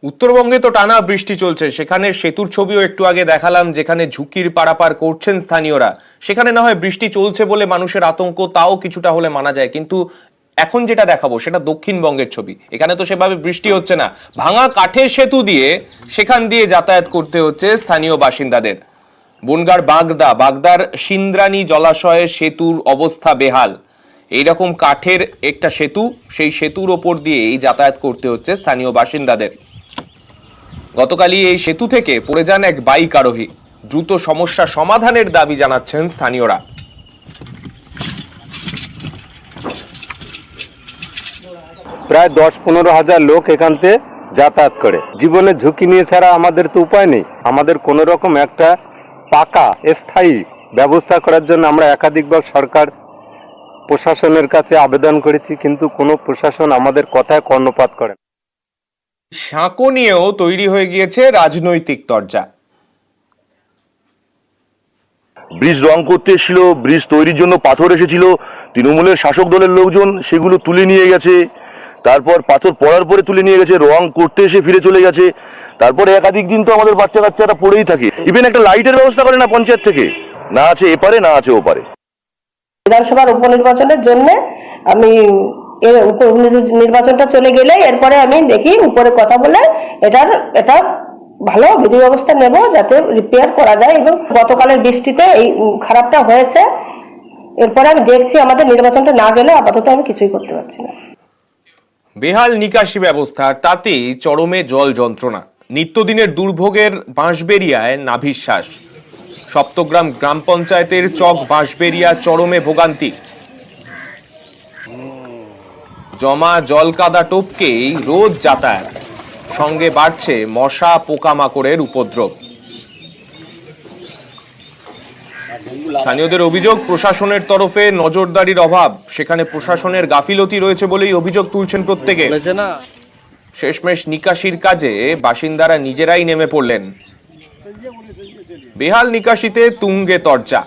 উত্তরবঙ্গে তো টানা বৃষ্টি চলছে, সেখানে সেতুর ছবিও একটু আগে দেখালাম, যেখানে ঝুঁকির পারাপার করছেন স্থানীয়রা। সেখানে না হয় বৃষ্টি চলছে বলে মানুষের আতঙ্ক তাও কিছুটা হলে মানা যায়, কিন্তু এখন যেটা দেখাবো সেটা দক্ষিণবঙ্গের ছবি। এখানে তো সেভাবে বৃষ্টি হচ্ছে না, ভাঙা কাঠের সেতু দিয়ে সেখান দিয়ে যাতায়াত করতে হচ্ছে স্থানীয় বাসিন্দাদের। বনগাঁর বাগদার সিন্দ্রানী জলাশয়ে সেতুর অবস্থা বেহাল। এইরকম কাঠের একটা সেতু, সেই সেতুর ওপর দিয়েই যাতায়াত করতে হচ্ছে স্থানীয় বাসিন্দাদের। গতকালই এই সেতু থেকে পড়ে যান এক বাইক আরোহী। দ্রুত সমস্যা সমাধানের দাবি জানাচ্ছেন স্থানীয়রা। প্রায় 10-15 হাজার লোক এখান থেকে যাতায়াত করে। জীবনের ঝুঁকি নিয়ে ছাড়া আমাদের তো উপায় নেই। আমাদের কোন রকম একটা পাকা স্থায়ী ব্যবস্থা করার জন্য আমরা একাধিকবার সরকার প্রশাসনের কাছে আবেদন করেছি, কিন্তু কোনো প্রশাসন আমাদের কথায় কর্ণপাত করে না। সাঁকো নিয়েও তৈরি হয়ে গিয়েছে রাজনৈতিক তরজা। ব্রিজ রং করতে এসেছিল, ব্রিজ তৈরির জন্য পাথর এসেছিল, তৃণমূলের শাসক দলের লোকজন সেগুলো তুলে নিয়ে গেছে। তারপর পাথর পড়ার পরে তুলে নিয়ে গেছে, রং করতে এসে ফিরে চলে গেছে। তারপরে একাধিক দিন তো আমাদের বাচ্চা কাচ্চারা পড়েই থাকে। ইভেন একটা লাইটের ব্যবস্থা করে না পঞ্চায়েত থেকে, না আছে এপারে না আছে ওপারে। বিধানসভার উপনির্বাচনের জন্য আমি নির্বাচনটা চলে গেলে এরপরে আমি দেখি উপরে কথা বলে এটা ভালো বিধি ব্যবস্থা নেব যাতে রিপেয়ার করা যায়। এবং গতকালের বৃষ্টিতে এই খারাপটা হয়েছে, এরপরে আমি দেখছি আমাদের নির্বাচনটা না গেলে আপাতত আমি কিছুই করতে পারছি না। বেহাল নিকাশি ব্যবস্থা, তাতেই চরমে জল যন্ত্রণা। নিত্যদিনের দুর্ভোগের বাঁশবেড়িয়ায় নাভিশ্বাস। সপ্তগ্রাম গ্রাম পঞ্চায়েতের চক বাঁশবেড়িয়া চরমে ভোগান্তি। জমা জল কাদা টপকেই রোজ যাতায়াত, সঙ্গে বাড়ছে মশা পোকামাকড়ের উপদ্রব। স্থানীয়দের অভিযোগ, প্রশাসনের তরফে নজরদারির অভাব। সেখানে প্রশাসনের গাফিলতি রয়েছে বলেই অভিযোগ তুলছেন প্রত্যেকে। শেষমেশ নিকাশির কাজে বাসিন্দারা নিজেরাই নেমে পড়লেন। বেহাল নিকাশিতে তুঙ্গে তরজা।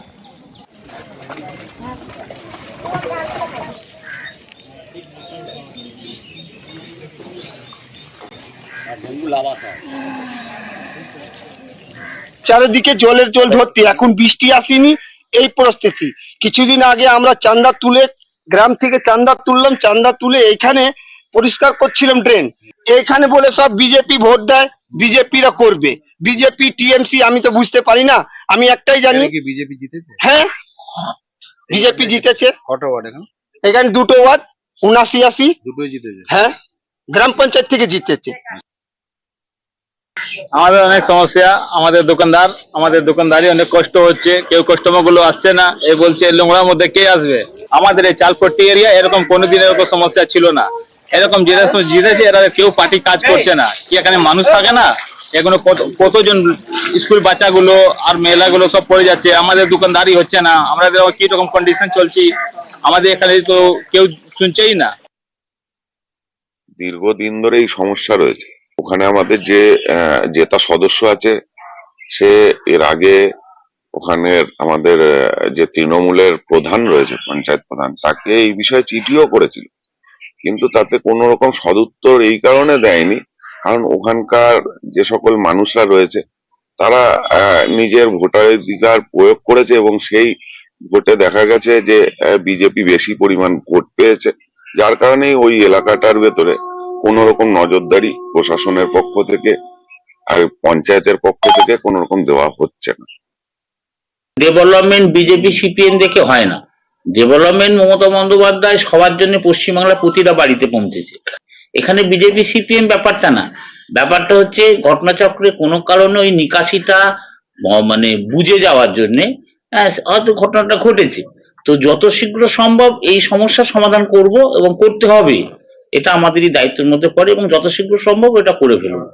চারিদিকে জলের জল ভর্তি। এখন বৃষ্টি আসেনি, এই পরিস্থিতি। কিছুদিন আগে আমরা চান্দা তুলে, গ্রাম থেকে চান্দা তুললাম, চান্দা তুলে এইখানে পরিষ্কার করছিলাম ড্রেন। এইখানে বলে সব বিজেপি ভোট দেয়, বিজেপিরা করবে, বিজেপি টিএমসি আমি তো বুঝতে পারি না। আমি একটাই জানি বিজেপি জিতেছে। হ্যাঁ, বিজেপি জিতেছে। কটা ওয়ার্ড এখানে 2টো ওয়ার্ড, 79-80 দুটোই জিতেছে। হ্যাঁ, গ্রাম পঞ্চায়েত থেকে জিতেছে। আমাদের অনেক সমস্যা, আমাদের দোকানদারি অনেক কষ্ট হচ্ছে। কেউ কাস্টমার গুলো আসছে না, এ বলছে নোংরার মধ্যে কে আসবে। আমাদের এই চালপট্টি এরিয়া এরকম কোনোদিন এরকম সমস্যা ছিল না। এরকম জিতেছে, এরা কেউ পার্টি কাজ করছে না। কি এখানে মানুষ থাকে না? এখনো কতজন স্কুল বাচ্চাগুলো আর মেয়েগুলো সব পড়ে যাচ্ছে। আমাদের দোকানদারি হচ্ছে না, আমরা কি রকম কন্ডিশন চলছি, আমাদের এখানে তো কেউ শুনছেই না। দীর্ঘদিন ধরে এই সমস্যা রয়েছে। ওখানে আমাদের যে জেতা সদস্য আছে, সে এর আগে ওখানে আমাদের যে তৃণমূলের প্রধান রয়েছে, পঞ্চায়েত প্রধান, তাকে এই বিষয়ে চিঠিও করেছিল, কিন্তু তাতে কোনো রকম সদুত্তর এই কারণে দেয়নি, কারণ ওখানকার যে সকল মানুষরা রয়েছে তারা নিজের ভোটাধিকার প্রয়োগ করেছে এবং সেই ভোটে দেখা গেছে যে বিজেপি বেশি পরিমাণ ভোট পেয়েছে, যার কারণে ওই এলাকাটার ভেতরে কোন রকম নজরদারি প্রশাসনের পক্ষ থেকে আর পঞ্চায়েতের পক্ষ থেকে কোন রকম দেওয়া হচ্ছে না। ডেভেলপমেন্ট বিজেপি সিপিএম দেখে হয় না। ডেভেলপমেন্ট মমতা বন্দ্যোপাধ্যায় সবার জন্য পশ্চিমবাংলা প্রতিটা বাড়িতে পৌঁছেছে। এখানে বিজেপি সিপিএম ব্যাপারটা না, ব্যাপারটা হচ্ছে ঘটনাচক্রে কোনো কারণে ওই নিকাশিটা মানে বুঝে যাওয়ার জন্য হয়তো ঘটনাটা ঘটেছে। তো যত শীঘ্র সম্ভব এই সমস্যার সমাধান করব এবং করতে হবে, এটা আমাদেরই দায়িত্বের মধ্যে পড়ে এবং যত শীঘ্র সম্ভব এটা করে ফেলবো।